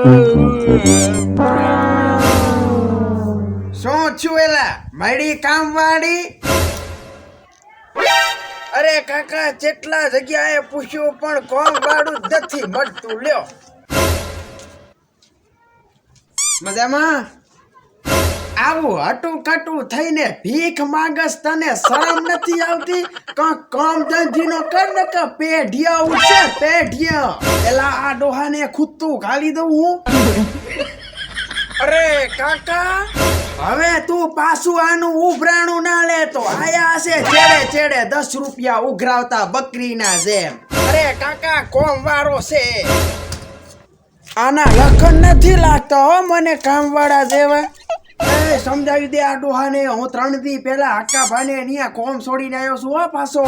શું છું એલા મારી કામ વાળી? અરે કાકા જેટલા જગ્યાએ પૂછ્યું પણ કોમ વાળું જ નથી મળતું. લ્યો મજામાં આવું હટું કટું થઈને ભીખ માંગસ, તને શરમ નથી આવતી? કામ ધંધીનો કર ને કે પેઢિયા ઉઠશે પેઢિયા. એલા આ ડોહાને ખૂતું ગાલી દઉં હું? અરે કાકા હવે તું પાછું આનું ઉભરાણું ના લેતો. આયા હશે ચેડે ચેડે 10 રૂપિયા ઉઘરાવતા બકરીના જેમ. અરે કાકા કોમ વાળો છે, આના લખન નથી લાગતા હો મને કામવાળા જેવા. એ સમજાવી દે આ ડોહાને. હું 3 દી પહેલા હક્કાભાને અહીંયા કોમ છોડીને આવ્યો છું હો પાછો.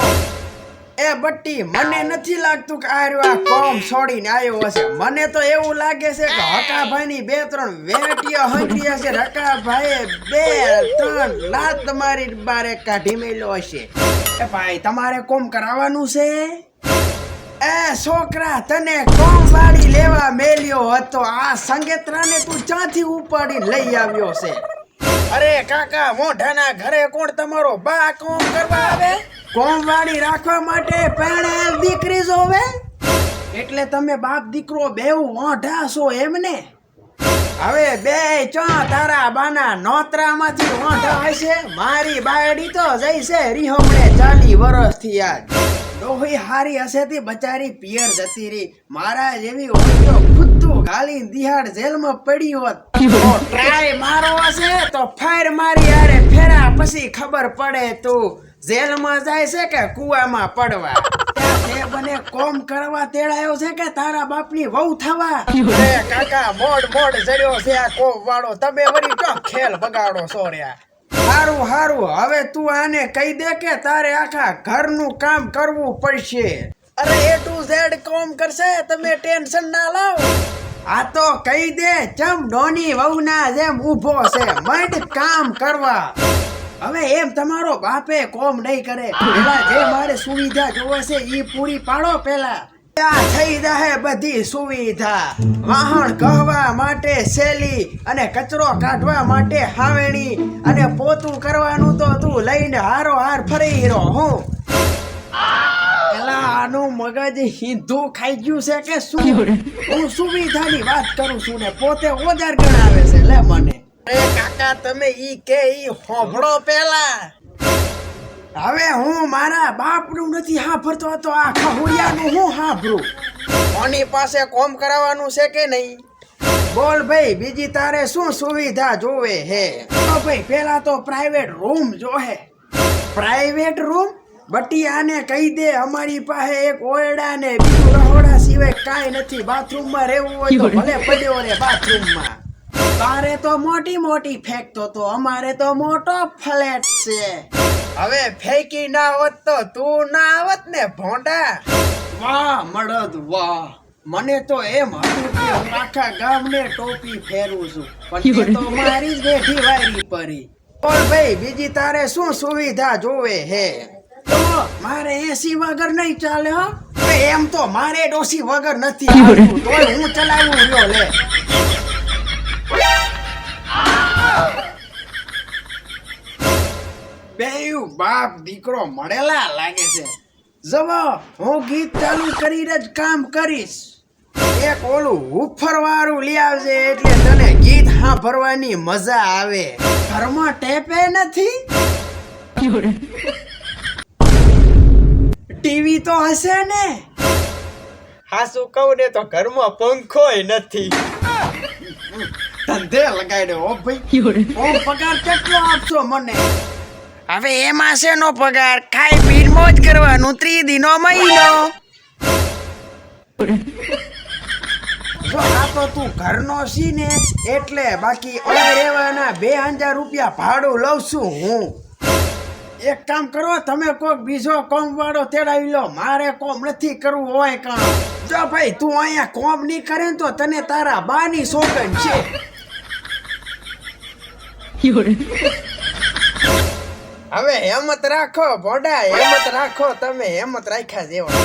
એ બટ્ટી મને નથી લાગતું કે આ કોમ છોડીને આવ્યો હશે. મને તો એવું લાગે છે કે હક્કાભાઈની 2-3 વેટીઓ હંગી હશે. હક્કાભાઈએ 2-3 લાત તમારી બારે કાઢી મેલ્યો હશે. એ ભાઈ તમારે કોમ કરાવવાનું છે? એ છોકરા તને કોમ વાળી લેવા મેલ્યો હતો, આ સંગેતરાને તું ક્યાંથી ઉપાડી લઈ આવ્યો છે? અરે કાકા મોઢાના ઘરે કોણ તમારો બા કોમ કરવા આવે? કોમ વાળી રાખવા માટે પરણેલ દીકરી જોવે? એટલે તમે બાપ દીકરો બેવ મોઢા છો એમને? હવે બે તારા બાના નોતરામાંથી મોઢા હશે. મારી બાયડી તો જઈશે રીહમણે 40 વર્ષથી આજ. ડોહી હારી હશે તી બચારી પિયર જતી રહી. મારા જેવી હોય તો ખુદ્દું ગાલી દિહાડ જેલમાં પડી હોત. ટ્રાય મારો હશે તો ફાયર મારી આરે ફેરા પછી ખબર પડે તું જેલમાં જાય છે કે કુવામાં પડવા. તે બને કોમ કરવા તેડાયો છે કે તારા બાપની વહુ થવા? અરે કાકા મોડ જડ્યો છે આ કોમ વાળો. તમે વળી તો ખેલ બગાડો સોર્યા. હારું હારું હવે તું આને કહી દે કે તારે આખા ઘરનું કામ કરવું પડશે. અરે A to Z કોમ કરશે, તમે ટેન્શન ના લાવ. આ તો કહી દે ચમ ડોની વહુના જેમ ઊભો છે, મંડ કામ કરવા. હવે એમ તમારો બાપે કોમ નહીં કરે. પેલા જે મારે સુવિધા જોવે છે ઈ પૂરી પાડો. પેલા થઈ જાય બધી સુવિધા. વાહણ કહવા માટે સેલી અને કચરો કાઢવા માટે હાવેણી અને પોતું કરવાનું તો તું લઈને હારો હાર ફરી રહ્યો. હું પેલા આનું મગજ હિંધું ખાઈ ગયું છે કે શું? હું સુવિધાની વાત કરું છું ને પોતે ઓજાર ગણાવે છે. લે મને અરે કાકા તમે ઈ કે ઈ હોભળો પેલા. હવે હું મારા બાપનું નથી હાંભળતો તો આ ખહુરિયાનું હું હાંભળું? કોની પાસે કોમ કરાવવાનું છે કે નહીં? બોલ ભાઈ બીજી તારે શું સુવિધા જોવે હે? ભાઈ પેલા તો પ્રાઇવેટ રૂમ જોહે. Private room? બટી આને કહી દે અમારી પાસે એક ઓરડા ને બીજું રહોડા સિવાય કાંઈ નથી. બાથરૂમમાં રહેવું હોય તો ભલે પડ્યો રે બાથરૂમમાં. તારે તો મોટી ફેંકતો તો, અમારે તો મોટો ફ્લેટ છે. હવે ફેંકી ના હોત તો તું ના આવત ને ભોંડા. વાહ મળદ વાહ. મને તો એમ હતું કે હું આખા ગામને ટોપી ફેરવું છું, પણ તે તો મારી જ બેઠી વાયરી પરી. બોલ ભાઈ બીજી તારે શું સુવિધા જોવે હે? તો મારે AC વગર નહીં ચાલે હો. એમ તો મારે ડોસી વગર નથી આવતું, તોય હું ચલાવું રહ્યો. લે બેયુ બાપ દીકરો મળેલા લાગે છે. જવો હું ગીત ચાલુ કરીને જ કામ કરીશ. એક ઓલું હુફર વાળું લઈ આવજે એટલે તને ગીત સાંભળવાની મજા આવે. ઘરમાં ટેપે નથી? ટીવી તો હશે ને? હાસું કહું ને તો ઘરમાં પંખોય નથી. ધંધે લગાડ્યો હો ભાઈ. પગાર કેટલો આપશો મને? હવે એમાં શેનો પગાર? ખાઈ પીને મોજ કરવાનું. 3 દીનો મહિનો. જો આ તો તું ઘરનો છી ને એટલે, બાકી રહેવાના 2000 રૂપિયા ભાડું લઉં છું હું. એક કામ કરો તમે કોક બીજો કોમ વાળો તેડાવી લો. મારે કોમ નથી કરવું હોય કામ. જો ભાઈ તું અહીંયા કોમ નહીં કરે ને તો તને તારા બાની સોગન છે. હવે હેમત રાખો ભોડા, હેમત રાખો. તમે હેમત રાખ્યા જેવા.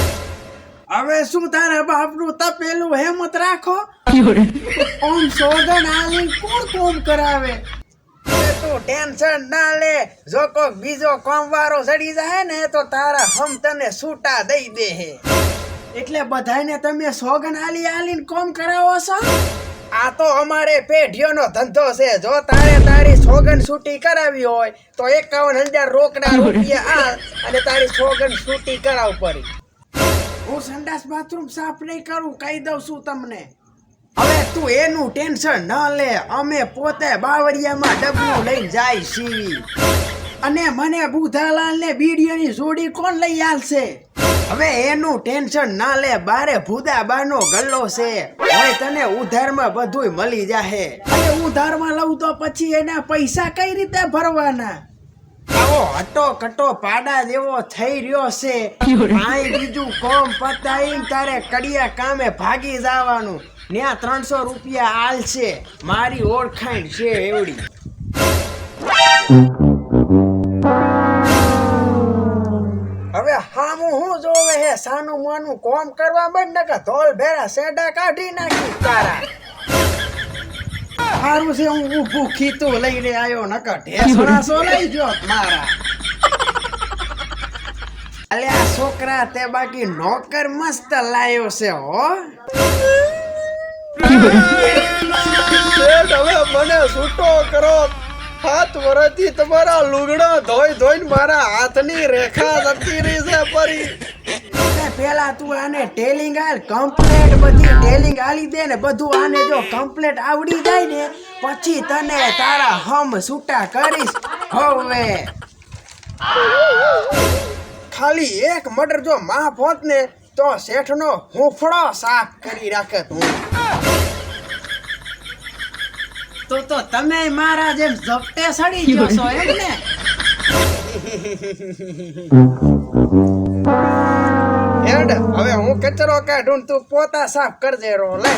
હવે શું તારા બાપનું તપેલું હેમત રાખો. ઓમ સોગન આલી કોણ કોમ કરાવે? તું ટેન્શન ના લે, જો કોક બીજો કામ વાળો ચડી જાય ને તો તારા હમ તને છૂટા દઈ દે હે. એટલે બધાને તમે સોગન આલીને કોમ કરાવો છો? આ તો અમારે પેઢીઓનો ધંધો છે. જો તારે તારી સોગન છૂટી કરાવી હોય તો 51,000 રોકડા રૂપિયા આ અને તારી સોગન છૂટી કરાવ પડી. હું સંડાસ બાથરૂમ સાફ નહીં કરું, કહી દઉં છું તમને. હવે તું એનું ટેન્શન ન લે, અમે પોતે બાવળિયામાં ડબલું લઈને જાય સીવી. અને મને બુધાલાલ ને બીડીઓની જોડી કોણ લઈ આવશે? હવે એનું ટેન્શન ના લે, બારે ભૂદાબાનો ગલ્લો છે, હવે તને ઉધારમાં બધુંય મળી જાહે. અને ઉધારમાં લઉં તો પછી એના પૈસા કઈ રીતે ભરવાના? આવો હટો કટો પાડા જેવો થઈ રહ્યો છે. આઈ બીજું કોમ પતાઈને તારે કડિયા કામે ભાગી જવાનું. ત્યાં 300 રૂપિયા આલશે, મારી ઓળખાણ છે એવડી. હવે હામું હું જોવે હે? સાનું માનું કોમ કરવા માંડ ને કે ધોલ ભેરા સેડા કાઢી નાખી તારા. સારું છે હું ઊભું ખીતું લઈને આવ્યો, નકર ઢેસણાસો લઈ ગયો મારા. અલ્યા છોકરા, તે બાકી નોકર મસ્ત લાયો છે હો. હવે મને છૂટો કરો. 7 વર્ષથી તમારા લુગડા ધોઈને મારા હાથની રેખા જતી રહી છે પરી. પેલા તું આને ટેલિંગ આલ, કમ્પ્લેટ બધી ટેલિંગ આલી દે ને બધું. આને જો કમ્પ્લેટ આવડી જાય ને પછી તને તારા હમ છૂટા કરીશ. હવે ખાલી એક મર્ડર જો માફ હોત ને તો શેઠનો હુંફળો સાફ કરી રાખત હું. તો તમે મારા જેમ ઝપટે સડી ગયો છો એમ ને? એડ હવે હું કચરો કાઢું, તું પોતા સાફ કરજે રો લે.